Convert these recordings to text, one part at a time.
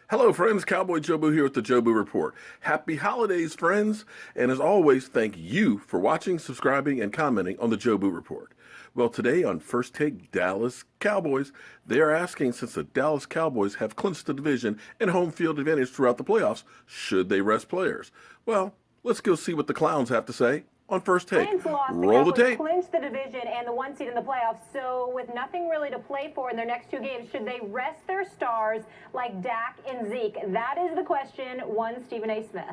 Hello, friends. Cowboy Jobu here with the Jobu Report. Happy holidays, friends. And as always, thank you for watching, subscribing, and commenting on the Jobu Report. Well, today on First Take Dallas Cowboys, they are asking, since the Dallas Cowboys have clinched the division and home field advantage throughout the playoffs, should they rest players? Well, let's go see what the clowns have to say on First Take. Roll the tape. Clinched the division and the 1 seed in the playoffs. So with nothing really to play for in their next 2 games, should they rest their stars like Dak and Zeke? That is the question. One Stephen A. Smith.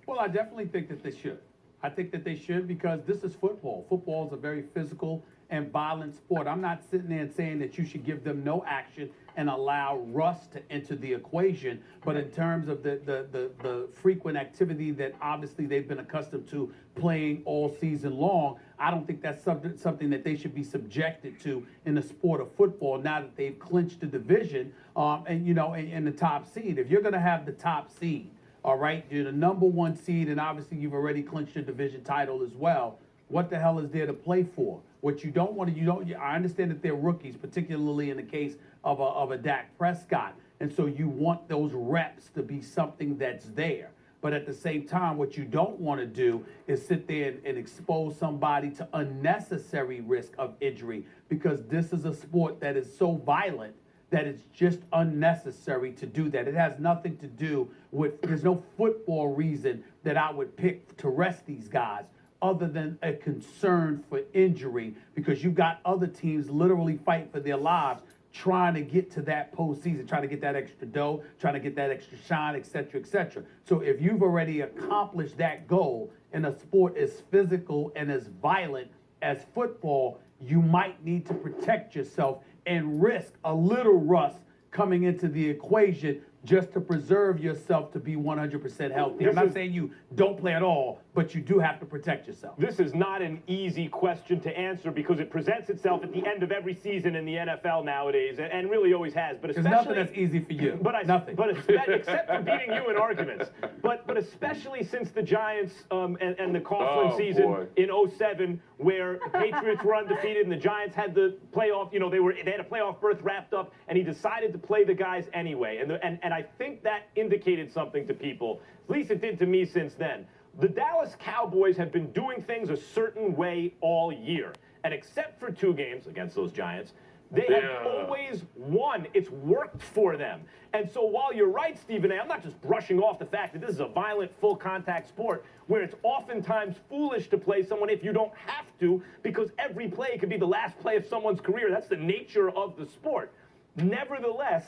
Well, I definitely think that they should. I think that they should because this is football. Football is a very physical and violent sport. I'm not sitting there and saying that you should give them no action and allow rust to enter the equation. But in terms of the frequent activity that obviously they've been accustomed to playing all season long, I don't think that's something that they should be subjected to in the sport of football now that they've clinched the division and the top seed. If you're going to have the top seed, all right, you're the number 1 seed, and obviously you've already clinched your division title as well. What the hell is there to play for? What you don't want to, I understand that they're rookies, particularly in the case of a Dak Prescott. And so you want those reps to be something that's there. But at the same time, what you don't want to do is sit there and expose somebody to unnecessary risk of injury, because this is a sport that is so violent that it's just unnecessary to do that. It has nothing to do with, there's no football reason that I would pick to rest these guys other than a concern for injury, because you've got other teams literally fighting for their lives trying to get to that postseason, trying to get that extra dough, trying to get that extra shine, et cetera, et cetera. So if you've already accomplished that goal in a sport as physical and as violent as football, you might need to protect yourself and risk a little rust coming into the equation just to preserve yourself to be 100% healthy. I'm not saying you don't play at all, but you do have to protect yourself. This is not an easy question to answer because it presents itself at the end of every season in the NFL nowadays, and really always has. But especially, there's nothing that's easy for you. Nothing. But except for beating you in arguments. But especially since the Giants and the Coughlin season in 07, where the Patriots were undefeated and the Giants had the playoff. They had a playoff berth wrapped up, and he decided to play the guys anyway. And I think that indicated something to people. At least it did to me since then. The Dallas Cowboys have been doing things a certain way all year. And except for 2 games against those Giants, they have always won. It's worked for them. And so while you're right, Stephen A., I'm not just brushing off the fact that this is a violent, full-contact sport where it's oftentimes foolish to play someone if you don't have to, because every play could be the last play of someone's career. That's the nature of the sport. Nevertheless,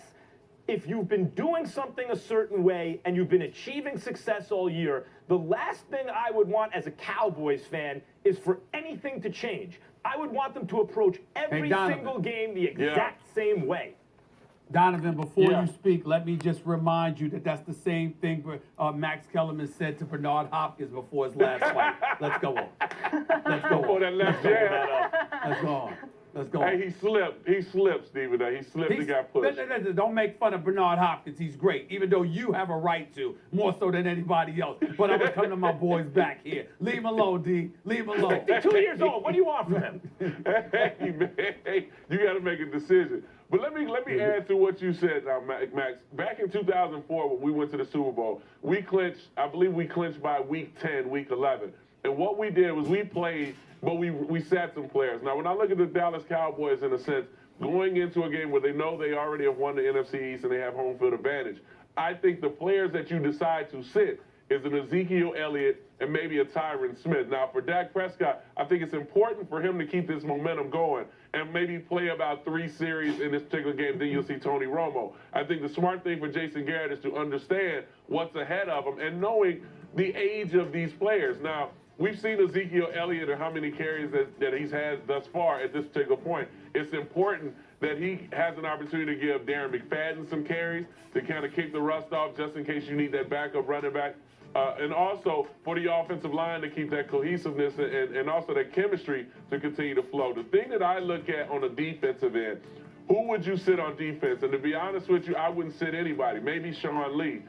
if you've been doing something a certain way and you've been achieving success all year, the last thing I would want as a Cowboys fan is for anything to change. I would want them to approach every single game the exact same way. Donovan, before you speak, let me just remind you that that's the same thing Max Kellerman said to Bernard Hopkins before his last fight. Let's go on. Let's go on. That left jab. Let's go on. Let's go on. Hey, he slipped, Stephen. He slipped and got pushed. Don't make fun of Bernard Hopkins. He's great, even though you have a right to, more so than anybody else. But I'm going to come to my boys back here. Leave him alone, D. Leave him alone. 2 years old. What do you want from him? Hey, man. Hey, you got to make a decision. But let me add to what you said now, Max. Back in 2004, when we went to the Super Bowl, I believe we clinched by week 10, week 11. And what we did was we played, but we sat some players. Now, when I look at the Dallas Cowboys, in a sense, going into a game where they know they already have won the NFC East and they have home field advantage, I think the players that you decide to sit is an Ezekiel Elliott and maybe a Tyron Smith. Now, for Dak Prescott, I think it's important for him to keep this momentum going and maybe play about 3 series in this particular game. Then you'll see Tony Romo. I think the smart thing for Jason Garrett is to understand what's ahead of him and knowing the age of these players. Now, we've seen Ezekiel Elliott and how many carries that he's had thus far at this particular point. It's important that he has an opportunity to give Darren McFadden some carries to kind of kick the rust off just in case you need that backup running back. And also for the offensive line to keep that cohesiveness and also that chemistry to continue to flow. The thing that I look at on the defensive end, who would you sit on defense? And to be honest with you, I wouldn't sit anybody. Maybe Sean Lee.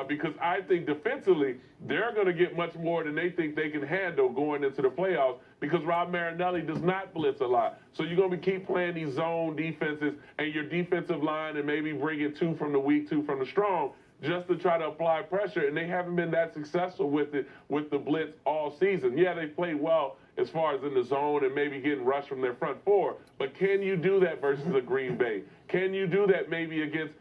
because I think defensively they're going to get much more than they think they can handle going into the playoffs because Rob Marinelli does not blitz a lot. So you're going to keep playing these zone defenses and your defensive line and maybe bring in 2 from the weak, 2 from the strong just to try to apply pressure, and they haven't been that successful with it, with the blitz all season. Yeah, they played well as far as in the zone and maybe getting rushed from their front 4, but can you do that versus a Green Bay? Can you do that maybe against,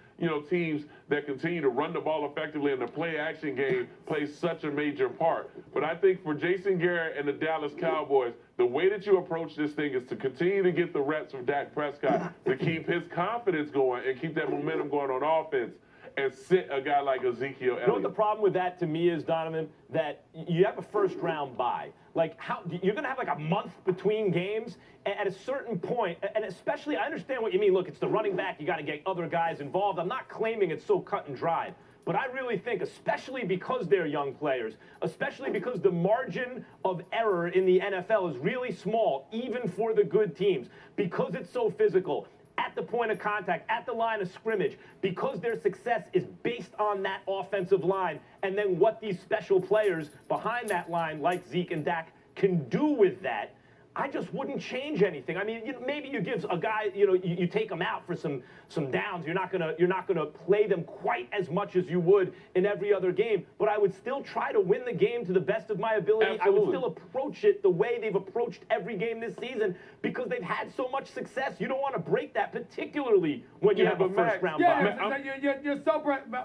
teams that continue to run the ball effectively and the play-action game plays such a major part? But I think for Jason Garrett and the Dallas Cowboys, the way that you approach this thing is to continue to get the reps from Dak Prescott to keep his confidence going and keep that momentum going on offense, and sit a guy like Ezekiel Elliott. You know what the problem with that to me is, Donovan? That you have a first-round bye. Like, how you're going to have like a month between games at a certain point, and especially, I understand what you mean. Look, it's the running back. You got to get other guys involved. I'm not claiming it's so cut and dried. But I really think, especially because they're young players, especially because the margin of error in the NFL is really small, even for the good teams, because it's so physical, at the point of contact, at the line of scrimmage, because their success is based on that offensive line, and then what these special players behind that line, like Zeke and Dak, can do with that. I just wouldn't change anything. I mean, maybe you give a guy, you take him out for some downs. You're not gonna play them quite as much as you would in every other game. But I would still try to win the game to the best of my ability. Absolutely. I would still approach it the way they've approached every game this season because they've had so much success. You don't want to break that, particularly when you have a first-round bye. You're so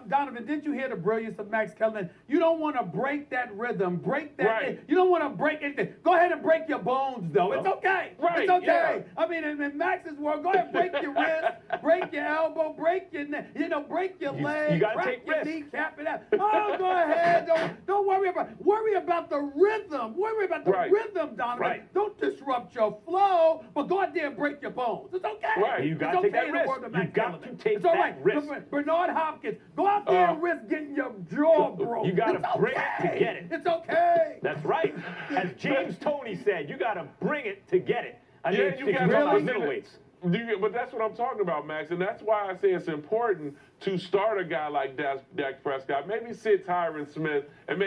Donovan, did you hear the brilliance of Max Kellerman? You don't want to break that rhythm, break that. Right. You don't want to break anything. Go ahead and break your bones, though. It's okay. Right, It's okay. yeah. I mean, in Max's world, go ahead and break your wrist, break your elbow, break your neck, break your leg, you gotta crack take your risks. kneecap it out. Oh, go ahead. Don't worry about the rhythm. Worry about the Right. rhythm, Donovan. Right. Don't disrupt your flow, but go out there and break your bones. It's okay. Right. You gotta It's take okay that in the risk. world of You Max got Kellerman. to take It's all that right. risk. Bernard Hopkins, go out there and risk getting your jaw broke. You gotta It's bring it okay. to get it. It's okay. That's right. As James Toney said, you got to bring it to get it. I mean, Yeah, it's you got really to middleweights. But that's what I'm talking about, Max, and that's why I say it's important to start a guy like Dak Prescott. Maybe sit Tyron Smith and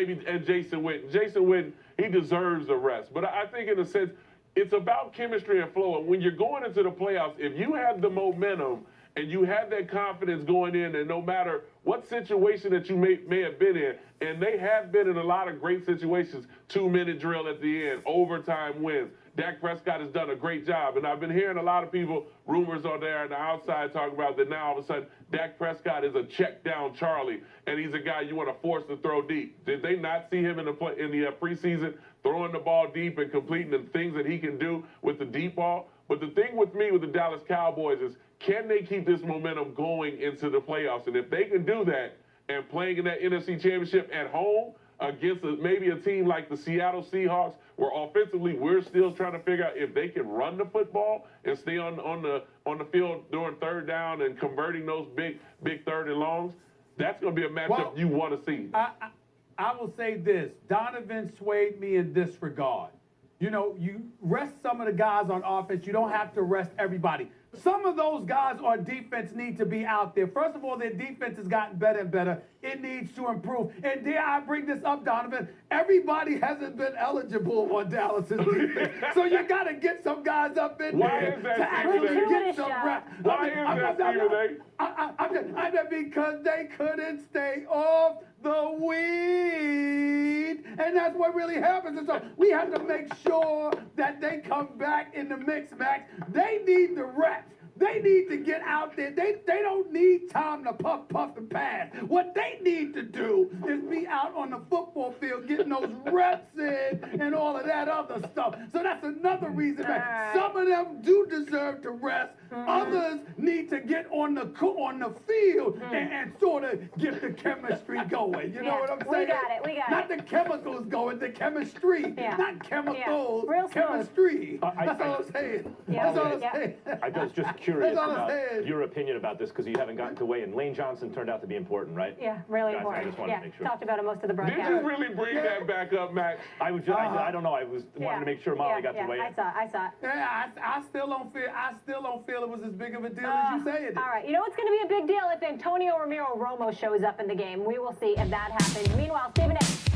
Jason Witten. Jason Witten, he deserves a rest. But I think in a sense, it's about chemistry and flow. And when you're going into the playoffs, if you have the momentum and you have that confidence going in, and no matter what situation that you may have been in, and they have been in a lot of great situations, 2-minute drill at the end, overtime wins. Dak Prescott has done a great job, and I've been hearing a lot of people, rumors on there on the outside, talking about that now all of a sudden Dak Prescott is a check down Charlie, and he's a guy you want to force to throw deep. Did they not see him in the preseason throwing the ball deep and completing the things that he can do with the deep ball? But the thing with me with the Dallas Cowboys is, can they keep this momentum going into the playoffs? And if they can do that, and playing in that NFC Championship at home against maybe a team like the Seattle Seahawks, where offensively we're still trying to figure out if they can run the football and stay on the field during third down and converting those big third and longs, that's going to be a matchup you want to see. I will say this. Donovan swayed me in this regard. You rest some of the guys on offense. You don't have to rest everybody. Some of those guys on defense need to be out there. First of all, their defense has gotten better and better. It needs to improve. And dare I bring this up, Donovan, everybody hasn't been eligible on Dallas's defense. So you got to get some guys up in there is that, to actually Stephen A? get some reps. Why is that, Stephen A? I mean, because they couldn't stay off the weed. And that's what really happens. And so we have to make sure that they come back in the mix, Max. They need the reps. They need to get out there. They don't need time to puff, and pass. What they need to do is be out on the football field getting those reps in and all of that other stuff. So that's another reason, man. Some of them do deserve to rest. Others need to get on the field and sort of get the chemistry going. You know what I'm saying? We got it. Not the chemicals going, the chemistry. Yeah. Not chemicals, Real smooth. chemistry. That's all I'm saying. Yeah. That's all I'm saying. I was just curious. curious That's all about I said. your opinion about this because you haven't gotten to weigh in. Lane Johnson turned out to be important, right? Yeah, really Guys, important. I just wanted to make sure. Talked about it most of the Did broadcast. you really bring that back up, Max? I don't know. I wanted to make sure Molly got to weigh in. I saw it. Yeah, I still don't feel it was as big of a deal as you say it is. All right, you know what's going to be a big deal if Antonio Ramiro Romo shows up in the game. We will see if that happens. Meanwhile, Stephen A.